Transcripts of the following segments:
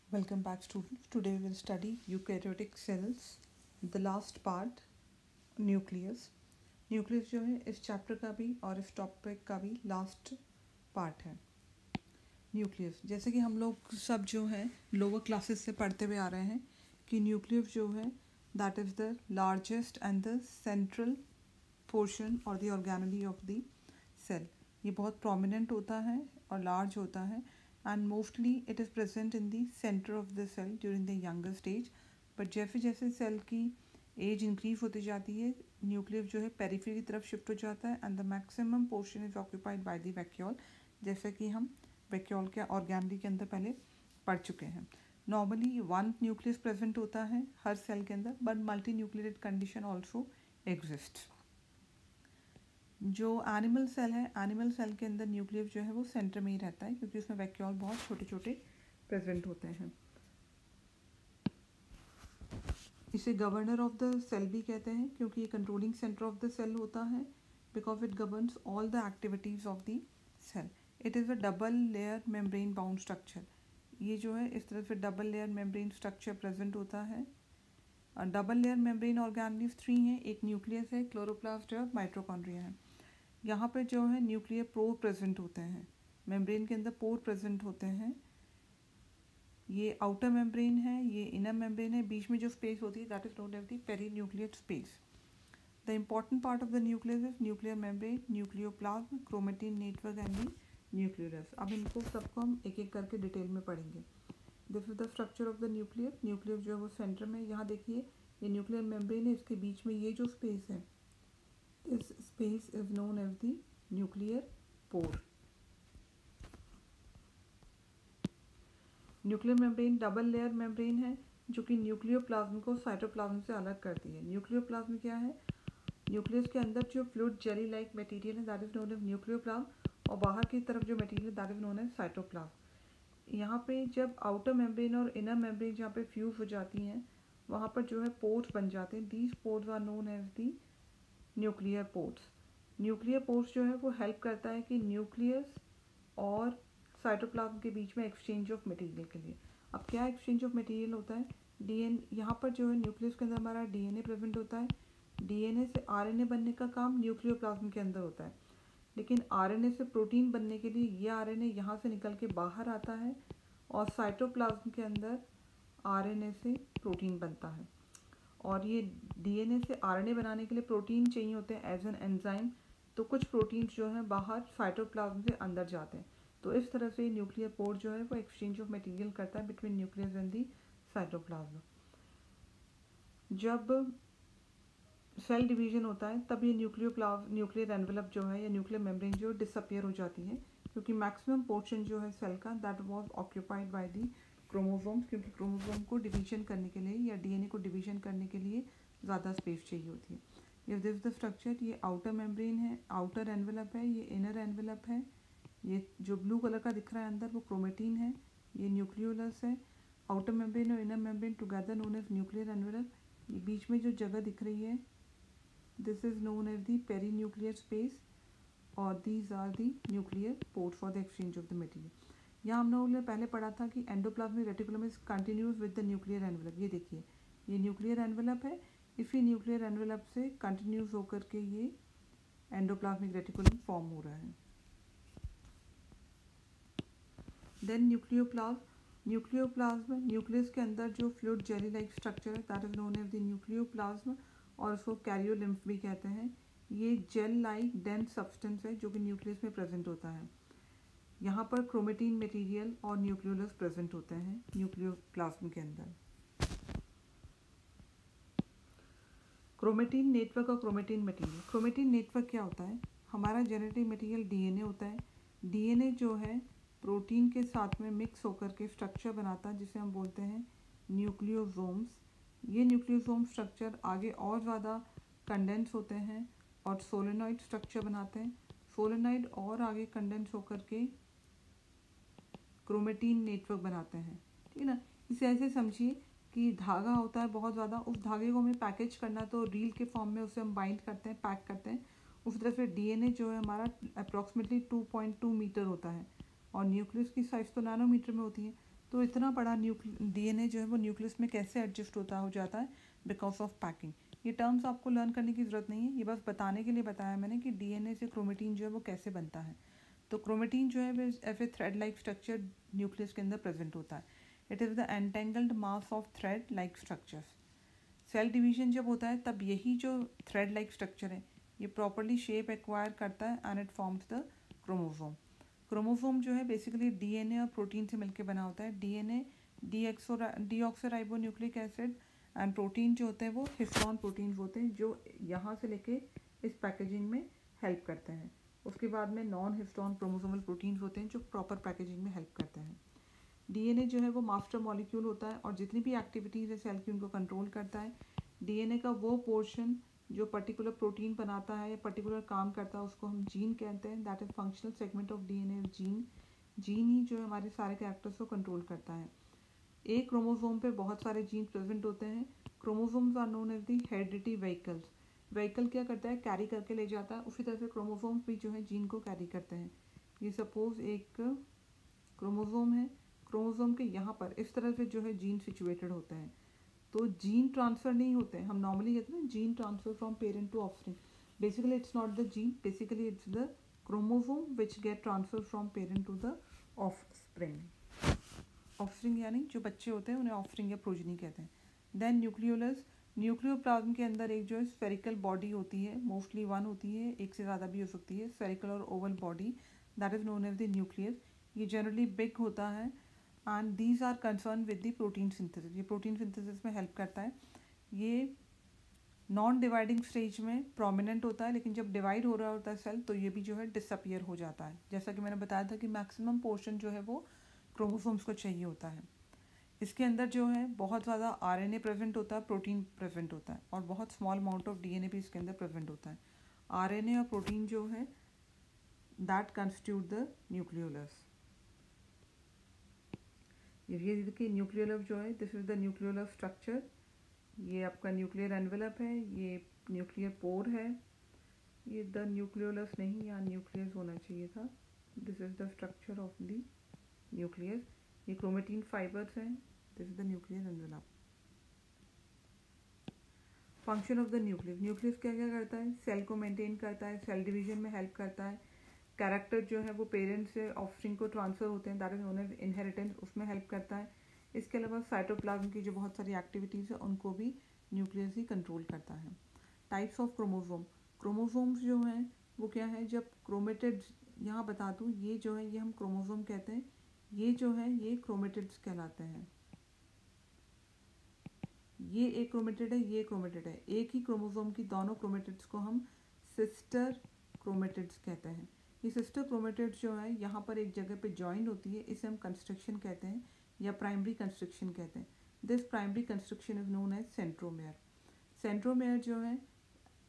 Welcome back, students. Today we will study eukaryotic cells, the last part, nucleus. Nucleus जो है इस chapter का भी और इस टॉपिक का भी लास्ट पार्ट है. न्यूक्लियस जैसे कि हम लोग सब जो है लोअर क्लासेस से पढ़ते हुए आ रहे हैं कि न्यूक्लियस जो है that is the largest and the central portion और the organelle of the cell. ये बहुत प्रोमिनेंट होता है और लार्ज होता है and mostly it is present in the center of the cell during the younger stage. but जैसे जैसे सेल की एज इंक्रीज होती जाती है न्यूक्लियस जो है पेरिफेरी की तरफ शिफ्ट हो जाता है and the maximum portion is occupied by the vacuole, जैसे कि हम वैक्यूल के ऑर्गेनली के अंदर पहले पढ़ चुके हैं. नॉर्मली वन न्यूक्लियस प्रेजेंट होता है हर सेल के अंदर, but multi nucleated condition also exist. जो एनिमल सेल है, एनिमल सेल के अंदर न्यूक्लियस जो है वो सेंटर में ही रहता है क्योंकि उसमें वैक्यूल बहुत छोटे छोटे प्रेजेंट होते हैं. इसे गवर्नर ऑफ द सेल भी कहते हैं क्योंकि ये controlling centre of the cell होता है because it governs all the activities of the cell. It is a double layer membrane bound structure. ये जो है इस तरह से double layer membrane structure present होता है. डबल लेयर मेम्ब्रेन ऑर्गेनेल्स 3 हैं, एक न्यूक्लियस है, क्लोरोप्लास्ट है और माइटोकॉन्ड्रिया है. यहाँ पे जो है न्यूक्लियर पोर प्रेजेंट होते हैं, मेम्ब्रेन के अंदर पोर प्रेजेंट होते हैं. ये आउटर मेम्ब्रेन है, ये इनर मेम्ब्रेन है, बीच में जो स्पेस होती है that is known as the perinuclear space. The important part of the nucleus is nuclear membrane, nucleoplasm, chromatin network and the nucleus. अब इनको सबको हम एक एक करके डिटेल में पढ़ेंगे. This is the structure of the nucleus. Nucleus जो है वो सेंटर में, यहाँ देखिए ये न्यूक्लियर मेम्ब्रेन है, इसके बीच में ये जो स्पेस है, this space is known as the nuclear pore. Nuclear membrane double layer membrane है जो कि न्यूक्लियोप्लाज्म को साइटोप्लाज्म से अलग करती है. न्यूक्लियोप्लाज्म क्या है? न्यूक्लियस के अंदर जो फ्लूइड जेली लाइक मटेरियल है that is known as nucleoplasm, और बाहर की तरफ जो material that is known as cytoplasm. यहाँ पे जब आउटर मेम्ब्रेन और इनर मेम्ब्रेन जहाँ पे फ्यूज हो जाती हैं वहाँ पर जो है पोर्स बन जाते हैं. These pores are known as the nuclear pores. Nuclear pores जो है वो हेल्प करता है कि न्यूक्लियस और साइटोप्लाज्म के बीच में एक्सचेंज ऑफ मटेरियल के लिए. अब क्या एक्सचेंज ऑफ मटेरियल होता है? डीएनए, यहाँ पर जो है न्यूक्लियस के अंदर हमारा डीएनए प्रेजेंट होता है. डीएनए से आरएनए बनने का काम न्यूक्लियोप्लाज्म के अंदर होता है, लेकिन आरएनए से प्रोटीन बनने के लिए ये आरएनए यहाँ से निकल के बाहर आता है और साइटोप्लाज्म के अंदर आरएनए से प्रोटीन बनता है. और ये डीएनए से आरएनए बनाने के लिए प्रोटीन चाहिए होते हैं एज एन एंजाइम, तो कुछ प्रोटीन्स जो हैं बाहर साइटोप्लाज्म से अंदर जाते हैं. तो इस तरह से न्यूक्लियर पोर जो है वो एक्सचेंज ऑफ मटेरियल करता है between nucleus and the cytoplasm. जब सेल डिवीजन होता है तब ये न्यूक्लियर एनवेलप जो है या न्यूक्लियर मेम्ब्रेन जो डिसअपियर हो जाती है क्योंकि मैक्सिमम पोर्शन जो है सेल का that was occupied by the chromosomes, क्योंकि क्रोमोसोम को डिवीजन करने के लिए या डीएनए को डिवीजन करने के लिए ज़्यादा स्पेस चाहिए होती है. ये दिस द स्ट्रक्चर. ये आउटर मेम्ब्रेन है, आउटर एनवेलप है, ये इनर एनवेलप है. ये जो ब्लू कलर का दिख रहा है अंदर वो क्रोमेटिन है, ये न्यूक्लियोलस है. आउटर मेम्ब्रेन और inner membrane together known as nuclear envelope. ये बीच में जो जगह दिख रही है this is known as the perinuclear space और these are the nuclear port for the exchange of the material. यहाँ हम लोगों ने पहले पढ़ा था कि endoplasmic reticulum is continuous with the nuclear envelope. ये देखिए ये न्यूक्लियर एनवेलप है, इसी न्यूक्लियर एनवेलप से कंटिन्यूस होकर के ये एंडोप्लाज्मिक रेटिकुलम फॉर्म हो रहा है. देन न्यूक्लियोप्लाज्म न्यूक्लियस के अंदर जो फ्लूइड जेली लाइक स्ट्रक्चर है that is known as the nucleoplasm, और उसको कैरियोलिम्फ भी कहते हैं. ये जेल लाइक डेंस सब्सटेंस है जो कि न्यूक्लियस में प्रेजेंट होता है. यहाँ पर क्रोमेटिन मटेरियल और न्यूक्लियोलस प्रेजेंट होते हैं न्यूक्लियोप्लाज्म के अंदर. क्रोमेटिन नेटवर्क और क्रोमेटिन मटेरियल. क्रोमेटिन नेटवर्क क्या होता है? हमारा जेनेटिक मटेरियल डीएनए होता है. डीएनए जो है प्रोटीन के साथ में मिक्स होकर के स्ट्रक्चर बनाता है जिसे हम बोलते हैं न्यूक्लियोसोम्स. ये न्यूक्लियोसोम स्ट्रक्चर आगे और ज़्यादा कंडेंस होते हैं और सोलेनॉइड स्ट्रक्चर बनाते हैं. सोलेनॉइड और आगे कंडेंस होकर के क्रोमेटिन नेटवर्क बनाते हैं. ठीक है ना? इसे ऐसे समझिए कि धागा होता है बहुत ज़्यादा, उस धागे को हमें पैकेज करना तो रील के फॉर्म में उसे हम बाइंड करते हैं, पैक करते हैं. उस तरह से डीएनए जो है हमारा अप्रॉक्सीमेटली 2.2 मीटर होता है और न्यूक्लियस की साइज़ तो नैनोमीटर में होती है. तो इतना बड़ा डीएनए जो है वो न्यूक्लियस में कैसे एडजस्ट हो जाता है बिकॉज ऑफ पैकिंग। ये टर्म्स आपको लर्न करने की ज़रूरत नहीं है, ये बस बताने के लिए बताया मैंने कि डीएनए से क्रोमेटिन जो है वो कैसे बनता है। तो क्रोमेटिन जो है वो ऐसे थ्रेड लाइक स्ट्रक्चर न्यूक्लियस के अंदर प्रेजेंट होता है। It is the entangled mass of thread like structures. Cell division जब होता है तब यही जो थ्रेड लाइक स्ट्रक्चर है ये प्रॉपरली शेप एक्वायर करता है and it forms the chromosome. Chromosome जो है बेसिकली डीएनए और प्रोटीन से मिलकर बना होता है। डीएनए डीऑक्सोराइबोन्यूक्लिक एसिड एंड प्रोटीन जो होते हैं वो हिस्टोन प्रोटीन होते हैं जो यहाँ से लेके इस पैकेजिंग में हेल्प करते हैं। उसके बाद में नॉन हिस्टोन क्रोमोसोमल प्रोटीन्स होते हैं जो प्रॉपर पैकेजिंग में हेल्प करते हैं। डीएनए जो है वो मास्टर मॉलिक्यूल होता है और जितनी भी एक्टिविटीज़ है सेल की उनको कंट्रोल करता है। डीएनए का वो पोर्शन जो पर्टिकुलर प्रोटीन बनाता है या पर्टिकुलर काम करता है उसको हम जीन कहते हैं। That is functional segment of DNA gene. Gene ही जो है हमारे सारे कैरेक्टर्स को कंट्रोल करता है। एक क्रोमोसोम पे बहुत सारे जीन प्रेजेंट होते हैं। Chromosomes are known as the heredity vehicles. Vehicle क्या करता है, कैरी करके ले जाता है। उसी तरह से क्रोमोसोम्स भी जो है जीन को कैरी करते हैं। ये सपोज एक क्रोमोसोम है, क्रोमोसोम के यहाँ पर इस तरह से जो है जीन सिचुएटेड होते हैं। तो जीन ट्रांसफ़र नहीं होते हैं। हम नॉर्मली कहते हैं ना gene transfer from parent to offspring. Basically it's not the gene, basically it's the chromosome which get transfer from parent to the offspring. Offspring यानी जो बच्चे होते हैं उन्हें ऑफस्प्रिंग या प्रोजनी कहते हैं। Then nucleolus. न्यूक्लियोप्लाज्म के अंदर एक जो है स्फेरिकल बॉडी होती है, मोस्टली वन होती है, एक से ज़्यादा भी हो सकती है। स्फेरिकल और oval body that is known as the nucleus. ये जनरली बिग होता है and these are concern with the protein synthesis. ये प्रोटीन सिंथेसिस में हेल्प करता है। ये नॉन डिवाइडिंग स्टेज में प्रोमिनेंट होता है, लेकिन जब डिवाइड हो रहा होता है सेल तो ये भी जो है डिसअपियर हो जाता है। जैसा कि मैंने बताया था कि मैक्सिमम पोर्शन जो है वो क्रोमोसोम्स को चाहिए होता है। इसके अंदर जो है बहुत ज़्यादा आरएनए प्रेजेंट होता है, प्रोटीन प्रेजेंट होता है और बहुत स्मॉल अमाउंट ऑफ डीएनए भी इसके अंदर प्रेजेंट होता है। आरएनए और प्रोटीन जो है दैट कंस्टिट्यूट द न्यूक्लियोलस। ये देखिए न्यूक्लियोलस जो है this is the nucleolus structure. ये आपका न्यूक्लियर एनवेलप है, ये न्यूक्लियर पोर है। ये द न्यूक्लियोलस नहीं, यहाँ न्यूक्लियस होना चाहिए था। This is the structure of the nucleus. ये क्रोमेटिन फाइबर्स हैं। This is the nuclear envelope. Function of the nucleus. Nucleus क्या क्या करता है, सेल को मेंटेन करता है, सेल डिवीजन में हेल्प करता है। कैरेक्टर जो है वो पेरेंट्स से ऑफस्प्रिंग को ट्रांसफ़र होते हैं, that is known as inheritance, उसमें हेल्प करता है। इसके अलावा साइटोप्लाज्म की जो बहुत सारी एक्टिविटीज़ है उनको भी न्यूक्लियस ही कंट्रोल करता है। Types of chromosome. क्रोमोसोम्स जो हैं वो क्या है, जब क्रोमेटिड्स, यहाँ बता दूँ ये जो है ये हम क्रोमोसोम कहते हैं, ये जो है ये क्रोमेटिड्स कहलाते हैं। ये एक क्रोमेटिड है, ये क्रोमेटिड है। एक ही क्रोमोसोम की दोनों क्रोमेटिड्स को हम सिस्टर क्रोमेटिड्स कहते हैं। ये सिस्टर क्रोमेटिड्स जो है यहाँ पर एक जगह पे जॉइन होती है, इसे हम कंस्ट्रक्शन कहते हैं या प्राइमरी कंस्ट्रक्शन कहते हैं। This primary construction is known as centromere. Centromere जो है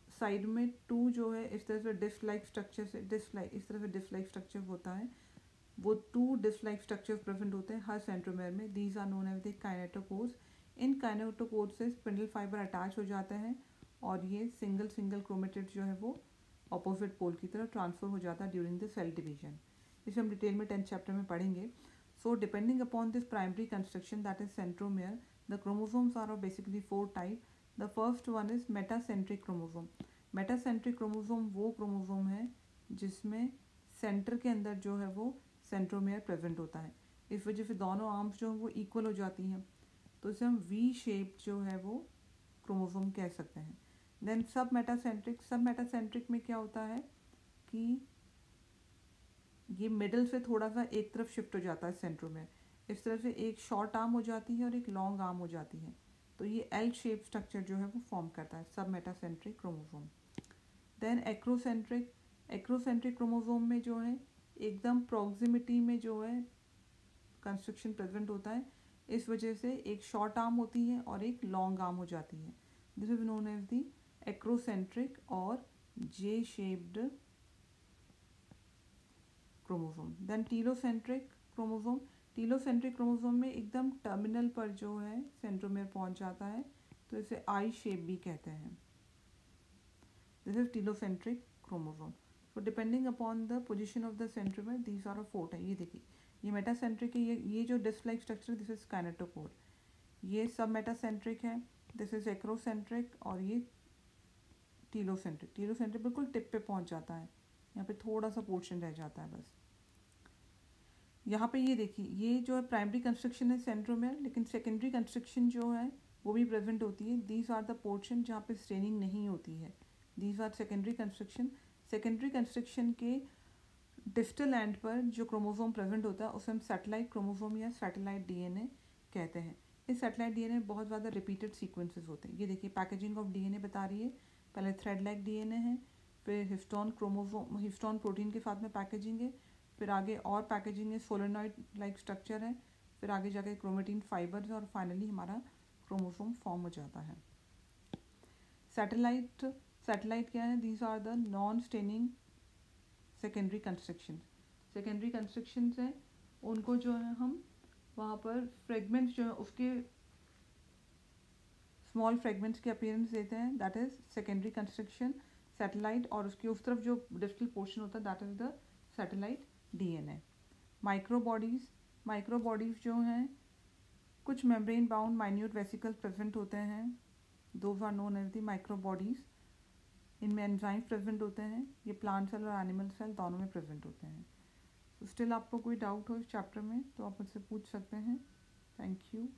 साइड में टू जो है इस तरह से डिस्क लाइक स्ट्रक्चर से इस तरह से डिस्क लाइक स्ट्रक्चर होता है, वो two disc like structures present होते हैं हर सेंट्रोमेयर में। These are known as the kinetochores. इन काइनेटोकोर से स्पिंडल फाइबर अटैच हो जाते हैं और ये सिंगल सिंगल क्रोमेटिड जो है वो ऑपोजिट पोल की तरफ ट्रांसफर हो जाता है ड्यूरिंग द सेल डिवीजन। इसे हम डिटेल में 10th चैप्टर में पढ़ेंगे। So depending upon this primary construction that is centromere, the chromosomes are of basically 4 type. The first one is metacentric chromosome. Metacentric chromosome वो chromosome है जिसमें centre के अंदर जो है वो सेंट्रोमेयर प्रेजेंट होता है। इस वजह से दोनों आर्म्स जो हैं वो इक्वल हो जाती हैं, तो इसे हम वी शेप जो है वो क्रोमोसोम कह सकते हैं। देन सब मेटासेंट्रिक में क्या होता है कि ये मिडल से थोड़ा सा एक तरफ शिफ्ट हो जाता है सेंट्रोमेयर। इस तरह से एक शॉर्ट आर्म हो जाती है और एक लॉन्ग आर्म हो जाती है, तो ये एल शेप स्ट्रक्चर जो है वो फॉर्म करता है sub metacentric chromosome. Then acrocentric chromosome में जो है एकदम प्रॉक्सिमिटी में जो है कंस्ट्रक्शन प्रेजेंट होता है, इस वजह से एक शॉर्ट आर्म होती है और एक लॉन्ग आर्म हो जाती है। This is known as the acrocentric और J shaped chromosome. Then telocentric chromosome. Telocentric chromosome में एकदम टर्मिनल पर जो है सेंट्रोमेयर पहुंच जाता है, तो इसे आई शेप भी कहते हैं। This is telocentric chromosome. So depending upon the position of the centromere these are 4 type. ये देखिए ये मेटासेंट्रिक है, ये जो disc like structure this is kinetochore, ये सब मेटासेंट्रिक है, दिस इज एक्रोसेंट्रिक, और ये टीलोसेंट्रिक। टीलोसेंट्रिक बिल्कुल टिप पे पहुंच जाता है, यहाँ पे थोड़ा सा पोर्शन रह जाता है बस। यहाँ पे ये देखिए, ये जो है प्राइमरी कंस्ट्रक्शन है सेंट्रोमियर, लेकिन सेकेंडरी कंस्ट्रक्शन जो है वो भी प्रेजेंट होती है। दीज आर द पोर्शन जहाँ पे स्ट्रेनिंग नहीं होती है, these are secondary construction. Secondary construction के डिस्टल एंड पर जो क्रोमोसोम प्रेजेंट होता है उसे हम सैटेलाइट क्रोमोसोम या सैटेलाइट डीएनए कहते हैं। इस सैटेलाइट डीएनए बहुत ज़्यादा रिपीटेड सीक्वेंसेस होते हैं। ये देखिए पैकेजिंग ऑफ डीएनए बता रही है, पहले थ्रेड लाइक डीएनए है, फिर हिस्टोन क्रोमोसोम, हिस्टोन प्रोटीन के साथ में पैकेजिंग है, फिर आगे और पैकेजिंग है, सोलेनॉइड लाइक स्ट्रक्चर है, फिर आगे जाके क्रोमेटिन फाइबर्स, और फाइनली हमारा क्रोमोसोम फॉर्म हो जाता है। सैटेलाइट क्या है? These are the non staining secondary construction. Secondary construction हैं, उनको जो है हम वहाँ पर फ्रेगमेंट्स जो है उसके स्मॉल फ्रेगमेंट्स के अपीयरेंस देते हैं, that is secondary construction satellite, और उसके उस तरफ जो डिस्टल पोर्शन होता है that is the satellite DNA. Microbodies जो हैं, कुछ membrane bound minute vesicles present होते हैं, those are known as the microbodies. इनमें एंजाइम प्रेजेंट होते हैं, ये प्लांट सेल और एनिमल सेल दोनों में प्रेजेंट होते हैं। तो स्टिल आपको कोई डाउट हो इस चैप्टर में तो आप मुझसे पूछ सकते हैं। Thank you.